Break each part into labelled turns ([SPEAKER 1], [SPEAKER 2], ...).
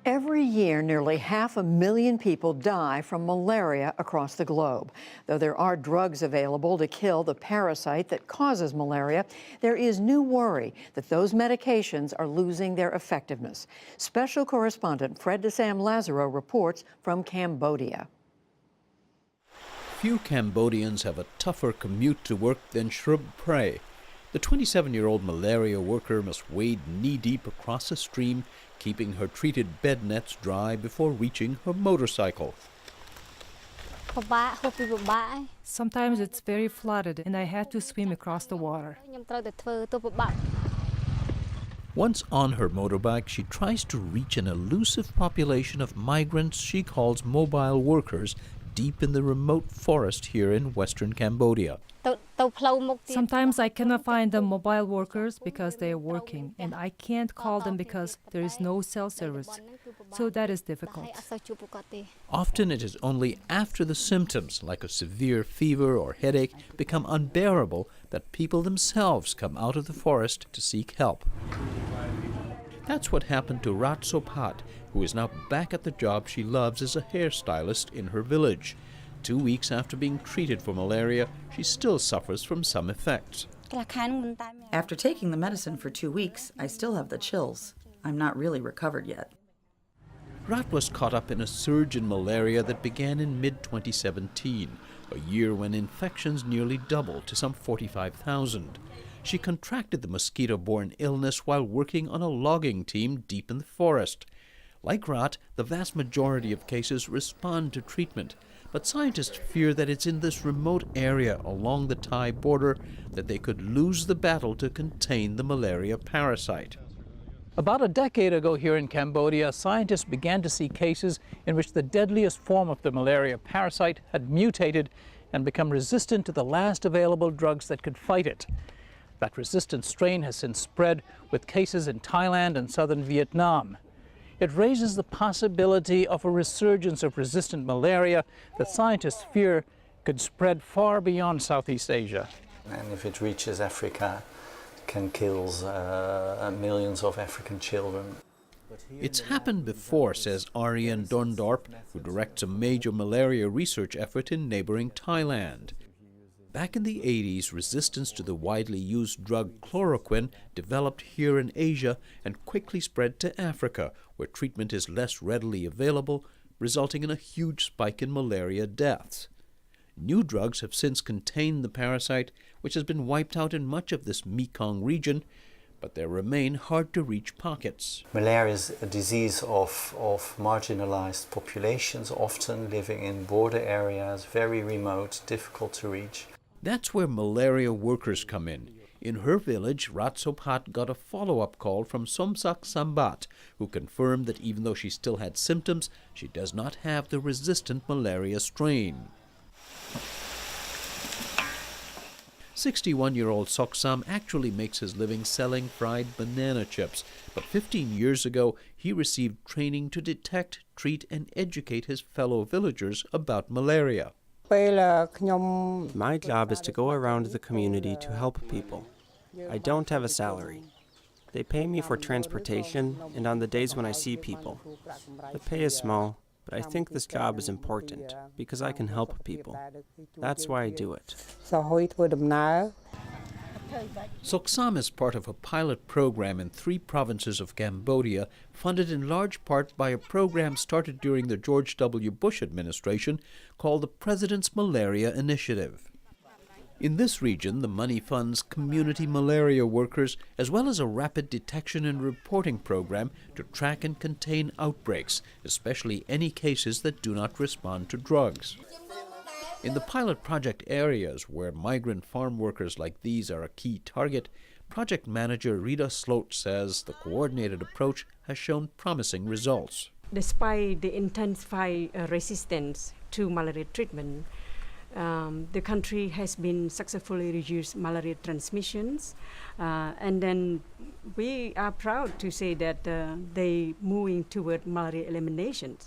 [SPEAKER 1] Every year, nearly 500,000 people die from malaria across the globe. Though there are drugs available to kill the parasite that causes malaria, there is new worry that those medications are losing their effectiveness. Special correspondent Fred de Sam Lazaro reports from Cambodia.
[SPEAKER 2] Few Cambodians have a tougher commute to work than Shrub Prey. The 27-year-old malaria worker must wade knee-deep across a stream, keeping her treated bed nets dry before reaching her motorcycle.
[SPEAKER 3] Sometimes it's very flooded and I had to swim across the water.
[SPEAKER 2] Once on her motorbike, she tries to reach an elusive population of migrants she calls mobile workers deep in the remote forest here in western Cambodia.
[SPEAKER 3] Sometimes I cannot find the mobile workers because they are working, and I can't call them because there is no cell service. So that is difficult.
[SPEAKER 2] Often it is only after the symptoms, like a severe fever or headache, become unbearable that people themselves come out of the forest to seek help. That's what happened to Rat Sopat, who is now back at the job she loves as a hairstylist in her village. 2 weeks after being treated for malaria, she still suffers from some effects.
[SPEAKER 4] After taking the medicine for 2 weeks, I still have the chills. I'm not really recovered yet.
[SPEAKER 2] Rat was caught up in a surge in malaria that began in mid-2017, a year when infections nearly doubled to some 45,000. She contracted the mosquito-borne illness while working on a logging team deep in the forest. Like Rat, the vast majority of cases respond to treatment, but scientists fear that it's in this remote area along the Thai border that they could lose the battle to contain the malaria parasite. About a decade ago here in Cambodia, scientists began to see cases in which the deadliest form of the malaria parasite had mutated and become resistant to the last available drugs that could fight it. That resistant strain has since spread, with cases in Thailand and southern Vietnam. It raises the possibility of a resurgence of resistant malaria that scientists fear could spread far beyond Southeast Asia.
[SPEAKER 5] And if it reaches Africa, it can kill millions of African children.
[SPEAKER 2] It's happened before, says Aryan Dondorp, who directs a major malaria research effort in neighboring Thailand. Back in the 80s, resistance to the widely used drug chloroquine developed here in Asia and quickly spread to Africa, where treatment is less readily available, resulting in a huge spike in malaria deaths. New drugs have since contained the parasite, which has been wiped out in much of this Mekong region, but there remain hard-to-reach pockets.
[SPEAKER 5] Malaria is a disease of marginalized populations, often living in border areas, very remote, difficult to reach.
[SPEAKER 2] That's where malaria workers come in. In her village, Rat Sopat got a follow-up call from Somsak Sambat, who confirmed that even though she still had symptoms, she does not have the resistant malaria strain. 61-year-old Soksam actually makes his living selling fried banana chips, but 15 years ago he received training to detect, treat and educate his fellow villagers about malaria.
[SPEAKER 6] My job is to go around the community to help people. I don't have a salary. They pay me for transportation and on the days when I see people. The pay is small, but I think this job is important because I can help people. That's why I do it.
[SPEAKER 2] Soksam is part of a pilot program in 3 provinces of Cambodia, funded in large part by a program started during the George W. Bush administration called the President's Malaria Initiative. In this region, the money funds community malaria workers as well as a rapid detection and reporting program to track and contain outbreaks, especially any cases that do not respond to drugs. In the pilot project areas where migrant farm workers like these are a key target, project manager Rita Slot says the coordinated approach has shown promising results.
[SPEAKER 7] Despite the intensified resistance to malaria treatment, the country has been successfully reduced malaria transmissions, and then we are proud to say that they moving toward malaria elimination.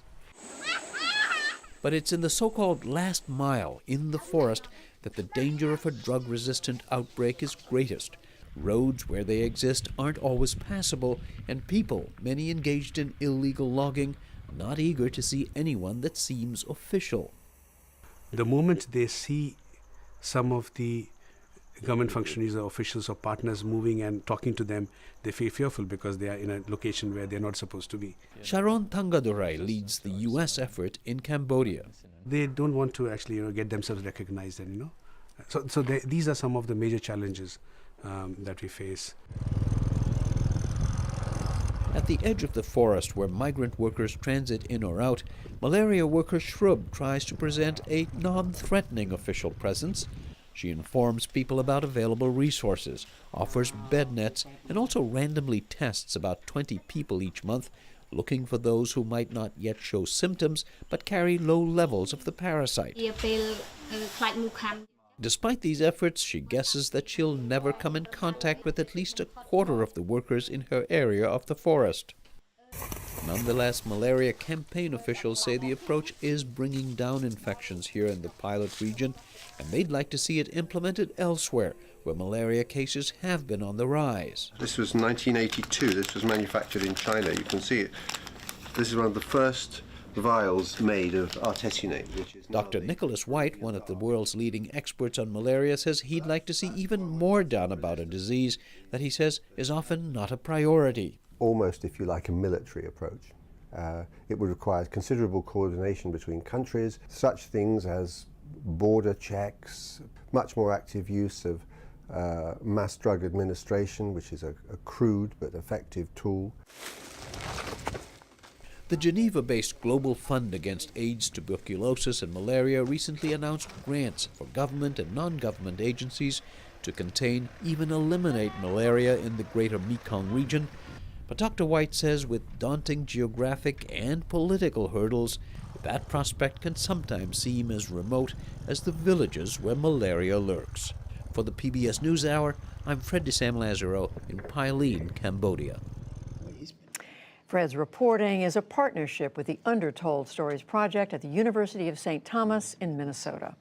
[SPEAKER 2] But it's in the so-called last mile in the forest that the danger of a drug-resistant outbreak is greatest. Roads, where they exist, aren't always passable, and people, many engaged in illegal logging, not eager to see anyone that seems official.
[SPEAKER 8] The moment they see some of the government functionaries or officials or partners moving and talking to them, they feel fearful because they are in a location where they're not supposed to be.
[SPEAKER 2] Sharon Thangadurai leads the U.S. effort in Cambodia.
[SPEAKER 8] They don't want to actually get themselves recognized, and so these are some of the major challenges that we face.
[SPEAKER 2] At the edge of the forest where migrant workers transit in or out, malaria worker Shrub tries to present a non-threatening official presence. She informs people about available resources, offers bed nets, and also randomly tests about 20 people each month, looking for those who might not yet show symptoms but carry low levels of the parasite. Despite these efforts, she guesses that she'll never come in contact with at least a quarter of the workers in her area of the forest. Nonetheless, malaria campaign officials say the approach is bringing down infections here in the pilot region, and they'd like to see it implemented elsewhere, where malaria cases have been on the rise.
[SPEAKER 9] This was 1982. This was manufactured in China. You can see it. This is one of the first vials made of artesunate.
[SPEAKER 2] Dr. Nicholas White, one of the world's leading experts on malaria, says he'd like to see even more done about a disease that he says is often not a priority.
[SPEAKER 10] Almost, if you like, a military approach. It would require considerable coordination between countries, such things as border checks, much more active use of mass drug administration, which is a crude but effective tool.
[SPEAKER 2] The Geneva-based Global Fund Against AIDS, Tuberculosis and Malaria recently announced grants for government and non-government agencies to contain, even eliminate malaria in the greater Mekong region. But Dr. White says with daunting geographic and political hurdles, that prospect can sometimes seem as remote as the villages where malaria lurks. For the PBS NewsHour, I'm Fred de Sam Lazaro in Pyleen, Cambodia.
[SPEAKER 1] Fred's reporting is a partnership with the Undertold Stories Project at the University of St. Thomas in Minnesota.